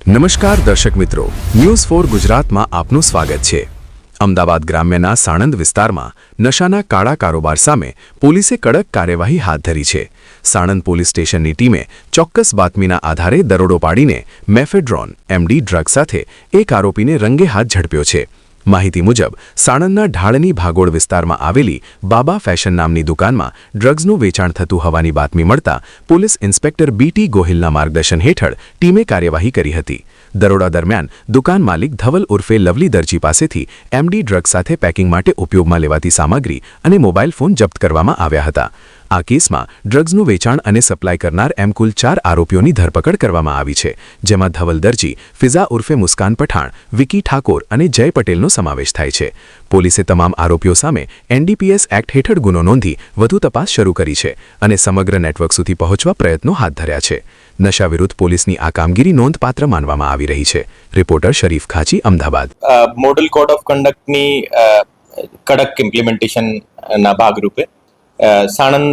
નમસ્કાર દર્શક મિત્રો, ન્યૂઝ ફોર ગુજરાતમાં આપનું સ્વાગત છે। અમદાવાદ ગ્રામ્યના સાણંદ વિસ્તારમાં નશાના કાળા કારોબાર સામે પોલીસે કડક કાર્યવાહી હાથ ધરી છે। સાણંદ પોલીસ સ્ટેશનની ટીમે ચોક્કસ બાતમીના આધારે દરોડો પાડીને મેફેડ્રોન એમડી ડ્રગ સાથે એક આરોપીને રંગે હાથ ઝડપ્યો છે। માહિતી મુજબ સાણંદના ઢાળની ભાગોળ વિસ્તારમાં આવેલી બાબા ફેશન નામની દુકાનમાં ડ્રગ્સનું વેચાણ થતું હોવાની બાતમી મળતા પોલીસ ઇન્સ્પેક્ટર બીટી ગોહિલના માર્ગદર્શન હેઠળ ટીમે કાર્યવાહી કરી હતી। દરોડા દરમિયાન દુકાન માલિક ધવલ ઉર્ફે લવલી દરજી પાસેથી એમડી ડ્રગ સાથે પેકિંગ માટે ઉપયોગમાં લેવાતી સામગ્રી અને મોબાઈલ ફોન જપ્ત કરવામાં આવ્યા હતા। આ કેસમાં ડ્રગ્સનું વેચાણ અને સપ્લાય કરનાર એમ કુલ 4 આરોપીઓની ધરપકડ કરવામાં આવી છે, જેમાં ધવલ દરજી, ફિઝા ઉર્ફે મુસ્કાન પઠાણ, વિકી ઠાકોર અને જય પટેલનો સમાવેશ થાય છે। પોલીસે તમામ આરોપીઓ સામે એનડીપીએસ એક્ટ હેઠળ ગુનો નોંધી વધુ તપાસ શરૂ કરી છે અને સમગ્ર નેટવર્ક સુધી પહોંચવા પ્રયત્નો હાથ ધર્યા છે। નશા વિરુદ્ધ પોલીસની આ કામગીરી નોંધપાત્ર માનવામાં આવી રહી છે। Reporter Sharif Khachi, Ahmedabad. Model code of કન્ડક્ટની કડક ઇમ્પ્લિમેન્ટેશનના ભાગરૂપે સાણંદ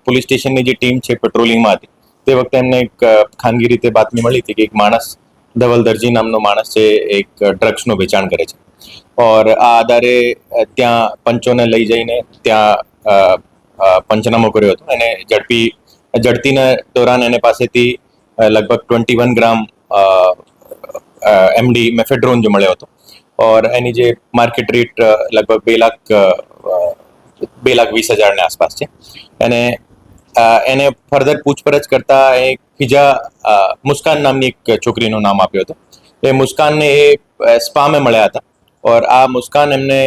પોલીસ સ્ટેશનની જે ટીમ છે પેટ્રોલિંગમાં હતી તે વખતે એમને એક ખાનગી રીતે બાતમી મળી હતી કે એક માણસ ધવલ દરજી નામનો માણસ છે એક ડ્રગ્સનું વેચાણ કરે છે और આ આધારે ત્યાં પંચોને લઈ જઈને ત્યાં પંચનામો કર્યો હતો અને ઝડપીના દોરાન એને પાસેથી લગભગ 21 ગ્રામ એમડી મેફેડ્રોન जो મળ્યો હતો और એની જે માર્કેટ રેટ લગભગ 2,20,000 ને આસપાસ છે। અને એને ફર્ધર પૂછપરછ કરતા એક ફિજા મુસ્કાન નામની એક છોકરીનું નામ આપ્યું હતું। એ મુસ્કાનને એ સ્પામે મળ્યા હતા और આ મુસ્કાન એમને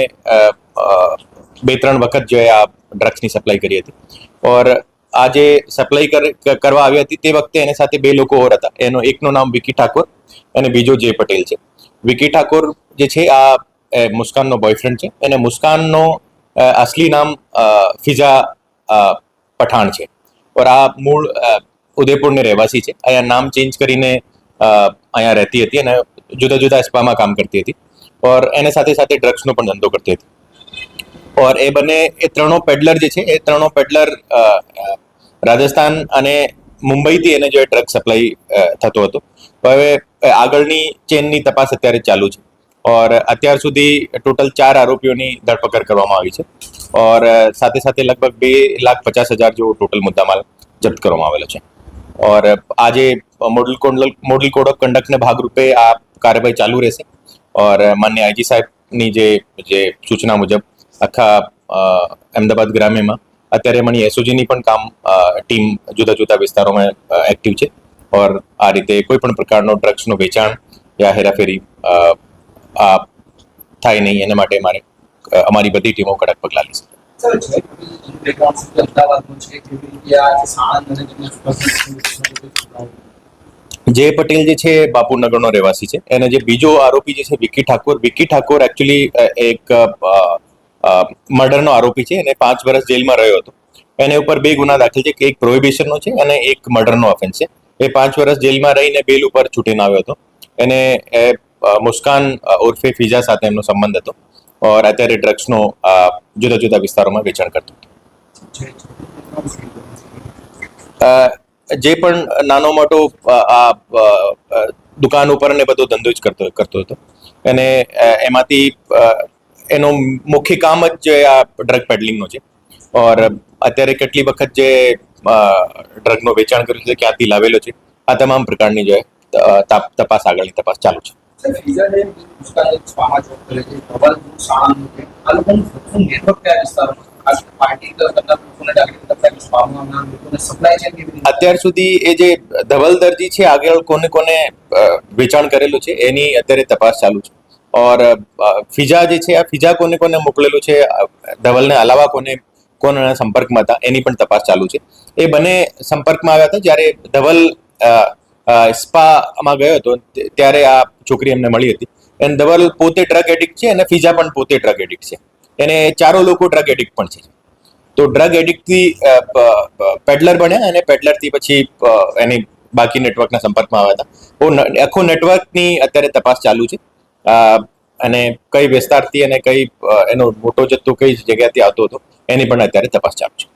2-3 વખત જો આ ડ્રગ્સની સપ્લાય કરી હતી और આ જે સપ્લાય કરવા આવી હતી તે વખતે એની સાથે 2 લોકો ઓર હતા। એનો એકનું નામ વિકી ઠાકોર અને બીજો જય પટેલ છે। વિકી ઠાકોર જે છે આ મુસ્કાનનો બોયફ્રેન્ડ છે અને મુસ્કાનનો असली नाम फिजा पठान છે और આ મૂળ ઉદયપુરની રહેવાસી છે। અહીંયા નામ ચેન્જ કરીને અહીંયા રહેતી હતી અને જુદા જુદા સ્પામાં કામ કરતી હતી और એને સાથે સાથે ડ્રગ્સનો પણ ધંધો કરતી હતી और એ બંને એ ત્રણો પેડલર જે છે એ ત્રણો પેડલર રાજસ્થાન અને મુંબઈથી એને જો ડ્રગ સપ્લાય થતો હતો। હવે આગળની ચેનની તપાસ અત્યારે ચાલુ છે और અત્યાર સુધી ટોટલ 4 આરોપીઓની ધરપકડ કરવામાં આવી છે और સાથે સાથે લગભગ 2,50,000 જેવો ટોટલ મુદ્દામાલ જપ્ત કરવામાં આવેલો છે और આજે મોડલ કોડ ઓફ કન્ડક્ટના ભાગરૂપે આ કાર્યવાહી ચાલુ રહેશે और માન્ય આઈજી સાહેબની જે સૂચના મુજબ આખા અમદાવાદ ગ્રામ્યમાં અત્યારે મારી એસઓજીની પણ ટીમ જુદા જુદા વિસ્તારોમાં એક્ટિવ છે और આ રીતે કોઈ પણ પ્રકારનો ડ્રગ્સનો વેચાણ યા હેરાફેરી થાય નહીં એના માટે અમારી બધી ટીમો કડક પગલાં લેશે। જય પટેલ જે છે બાપુનગરનો રહેવાસી છે। એને જે બીજો આરોપી જે છે વિકી ઠાકોર એકચ્યુઅલી એક મર્ડરનો આરોપી છે અને 5 વર્ષ જેલમાં રહ્યો હતો। એને ઉપર 2 ગુના દાખલ છે, એક પ્રોહિબિશનનો છે અને એક મર્ડરનો ઓફેન્સ છે। એ 5 વર્ષ જેલમાં રહીને બેલ ઉપર છૂટીને આવ્યો હતો। એને મુસ્કાન ઉર્ફે ફિઝા સાથે એમનો સંબંધ હતો और અત્યારે ડ્રગ્સનો જુદા જુદા વિસ્તારોમાં વેચાણ કરતો હતો। જે પણ નાનો મોટો આ દુકાન ઉપર ને બધો ધંધો જ કરતો હતો અને એમાંથી એનો મુખ્ય કામ જ આ ડ્રગ પેડલિંગનો છે और અત્યારે કેટલી વખત જે ડ્રગનો વેચાણ કર્યું છે ક્યાંથી લાવેલો છે આ તમામ પ્રકારની જે તપાસ આગળની તપાસ ચાલુ છે। અત્યાર સુધી એ જે ધવલ દરજી છે આગળ કોને વેચાણ કરેલું છે એની અત્યારે તપાસ ચાલુ છે और ફિજા જે છે આ ફિજા કોને મોકલેલું છે ધવલને અલાવા કોના સંપર્કમાં હતા એની પણ તપાસ ચાલુ છે। એ બંને સંપર્કમાં આવ્યા હતા જ્યારે ધવલ સ્પામાં ગયો હતો ત્યારે આ છોકરી એમને મળી હતી અને ધવલ પોતે ડ્રગ એડિક્ટ છે અને ફિજા પણ પોતે ડ્રગ એડિક્ટ છે। એને 4 લોકો ડ્રગ એડિક્ટ પણ છે। તો ડ્રગ એડિક્ટથી પેડલર બન્યા અને પેડલરથી પછી એની બાકી નેટવર્કના સંપર્કમાં આવ્યા હતા। આખો નેટવર્કની અત્યારે તપાસ ચાલુ છે અને કઈ વિસ્તારથી અને કઈ એનો મોટો જથ્થો કઈ જગ્યાથી આવતો હતો એની પણ અત્યારે તપાસ ચાલુ છે।